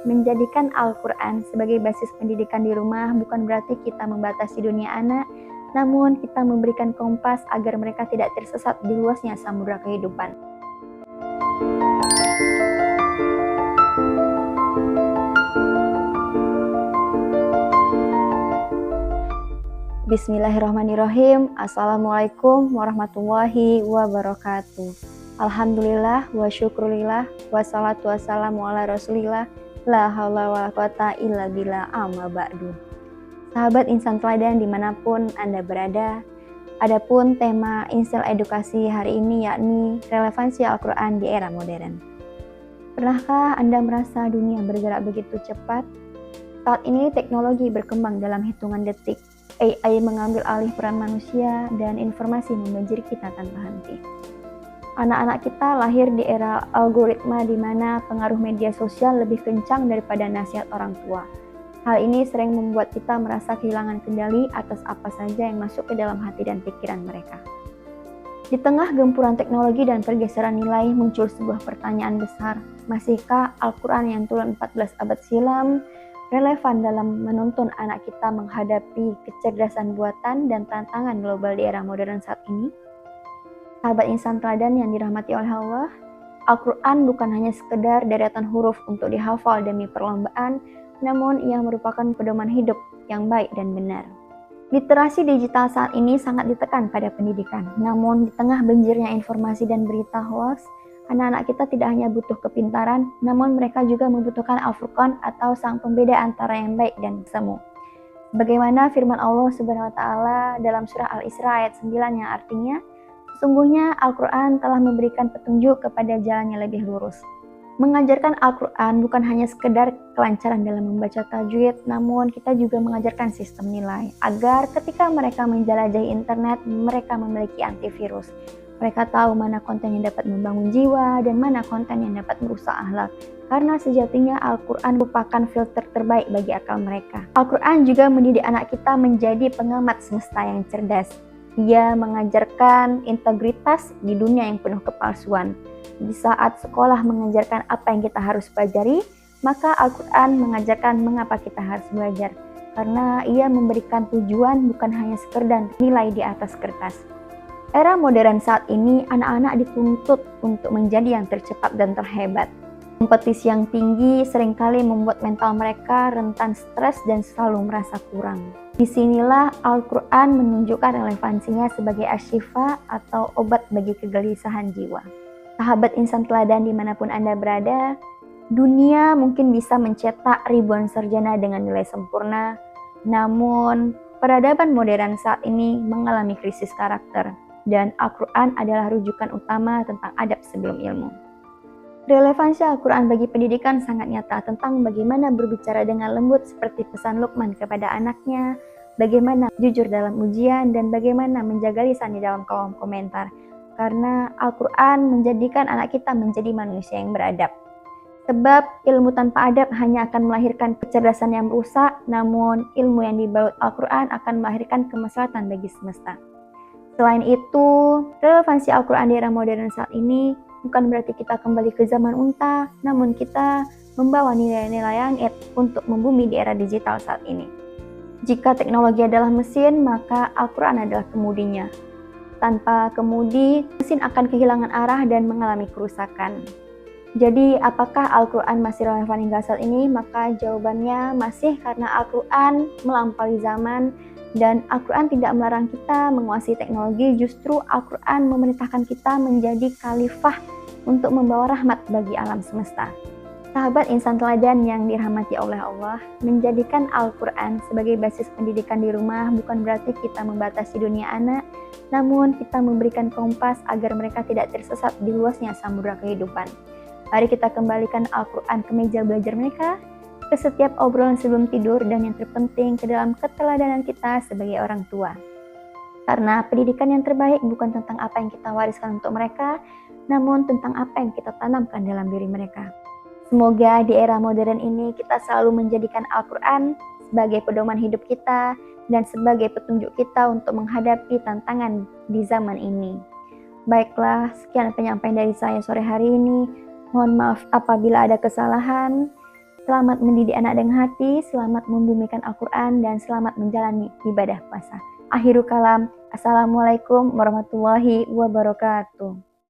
menjadikan Al-Quran sebagai basis pendidikan di rumah bukan berarti kita membatasi dunia anak, namun kita memberikan kompas agar mereka tidak tersesat di luasnya samudera kehidupan. Bismillahirrahmanirrahim. Assalamualaikum warahmatullahi wabarakatuh. Alhamdulillah wa syukurillah wassalatu wassalamu ala rasulillah la haula wa la quwata illa billah amma ba'du. Sahabat insan teladan dimanapun Anda berada, adapun tema Insel Edukasi hari ini yakni relevansi Al-Quran di era modern. Pernahkah Anda merasa dunia bergerak begitu cepat? Saat ini teknologi berkembang dalam hitungan detik. AI mengambil alih peran manusia dan informasi membanjiri kita tanpa henti. Anak-anak kita lahir di era algoritma di mana pengaruh media sosial lebih kencang daripada nasihat orang tua. Hal ini sering membuat kita merasa kehilangan kendali atas apa saja yang masuk ke dalam hati dan pikiran mereka. Di tengah gempuran teknologi dan pergeseran nilai muncul sebuah pertanyaan besar. Masihkah Al-Quran yang turun 14 abad silam relevan dalam menuntun anak kita menghadapi kecerdasan buatan dan tantangan global di era modern saat ini? Sahabat insan teladan yang dirahmati oleh Allah, Al-Quran bukan hanya sekedar deretan huruf untuk dihafal demi perlombaan, namun ia merupakan pedoman hidup yang baik dan benar. Literasi digital saat ini sangat ditekan pada pendidikan, namun di tengah banjirnya informasi dan berita hoaks, anak-anak kita tidak hanya butuh kepintaran, namun mereka juga membutuhkan Al-Furqan atau sang pembeda antara yang baik dan semu. Bagaimana firman Allah Subhanahu wa taala dalam surah Al-Isra ayat 9 yang artinya, sesungguhnya Al-Quran telah memberikan petunjuk kepada jalan yang lebih lurus. Mengajarkan Al-Quran bukan hanya sekedar kelancaran dalam membaca tajwid, namun kita juga mengajarkan sistem nilai, agar ketika mereka menjelajahi internet, mereka memiliki antivirus. Mereka tahu mana konten yang dapat membangun jiwa dan mana konten yang dapat merusak akhlak. Karena sejatinya Al-Quran merupakan filter terbaik bagi akal mereka. Al-Quran juga mendidik anak kita menjadi pengamat semesta yang cerdas. Ia mengajarkan integritas di dunia yang penuh kepalsuan. Di saat sekolah mengajarkan apa yang kita harus pelajari, maka Al-Quran mengajarkan mengapa kita harus belajar. Karena ia memberikan tujuan bukan hanya sekedar nilai di atas kertas. Era modern saat ini, anak-anak dituntut untuk menjadi yang tercepat dan terhebat. Kompetisi yang tinggi seringkali membuat mental mereka rentan stres dan selalu merasa kurang. Disinilah Al-Quran menunjukkan relevansinya sebagai asyifa atau obat bagi kegelisahan jiwa. Sahabat insan teladan dimanapun Anda berada, dunia mungkin bisa mencetak ribuan sarjana dengan nilai sempurna, namun peradaban modern saat ini mengalami krisis karakter. Dan Al-Quran adalah rujukan utama tentang adab sebelum ilmu. Relevansi Al-Quran bagi pendidikan sangat nyata tentang bagaimana berbicara dengan lembut seperti pesan Luqman kepada anaknya, bagaimana jujur dalam ujian, dan bagaimana menjaga lisan di dalam kolom komentar. Karena Al-Quran menjadikan anak kita menjadi manusia yang beradab. Sebab ilmu tanpa adab hanya akan melahirkan kecerdasan yang merusak, namun ilmu yang dibalut Al-Quran akan melahirkan kemaslahatan bagi semesta. Selain itu, relevansi Al-Quran di era modern saat ini bukan berarti kita kembali ke zaman unta, namun kita membawa nilai-nilai langit untuk membumi di era digital saat ini. Jika teknologi adalah mesin, maka Al-Quran adalah kemudinya. Tanpa kemudi, mesin akan kehilangan arah dan mengalami kerusakan. Jadi, apakah Al-Quran masih relevan hingga saat ini? Maka jawabannya masih, karena Al-Quran melampaui zaman. Dan Al-Quran tidak melarang kita menguasai teknologi, justru Al-Quran memerintahkan kita menjadi khalifah untuk membawa rahmat bagi alam semesta. Sahabat insan teladan yang dirahmati oleh Allah, menjadikan Al-Quran sebagai basis pendidikan di rumah bukan berarti kita membatasi dunia anak, namun kita memberikan kompas agar mereka tidak tersesat di luasnya samudera kehidupan. Mari kita kembalikan Al-Quran ke meja belajar mereka, ke setiap obrolan sebelum tidur, dan yang terpenting ke dalam keteladanan kita sebagai orang tua. Karena pendidikan yang terbaik bukan tentang apa yang kita wariskan untuk mereka, namun tentang apa yang kita tanamkan dalam diri mereka. Semoga di era modern ini kita selalu menjadikan Al-Quran sebagai pedoman hidup kita dan sebagai petunjuk kita untuk menghadapi tantangan di zaman ini. Baiklah, sekian penyampaian dari saya sore hari ini. Mohon maaf apabila ada kesalahan. Selamat mendidik anak dengan hati, selamat membumikan Al-Quran, dan selamat menjalani ibadah puasa. Akhirul kalam, Assalamualaikum warahmatullahi wabarakatuh.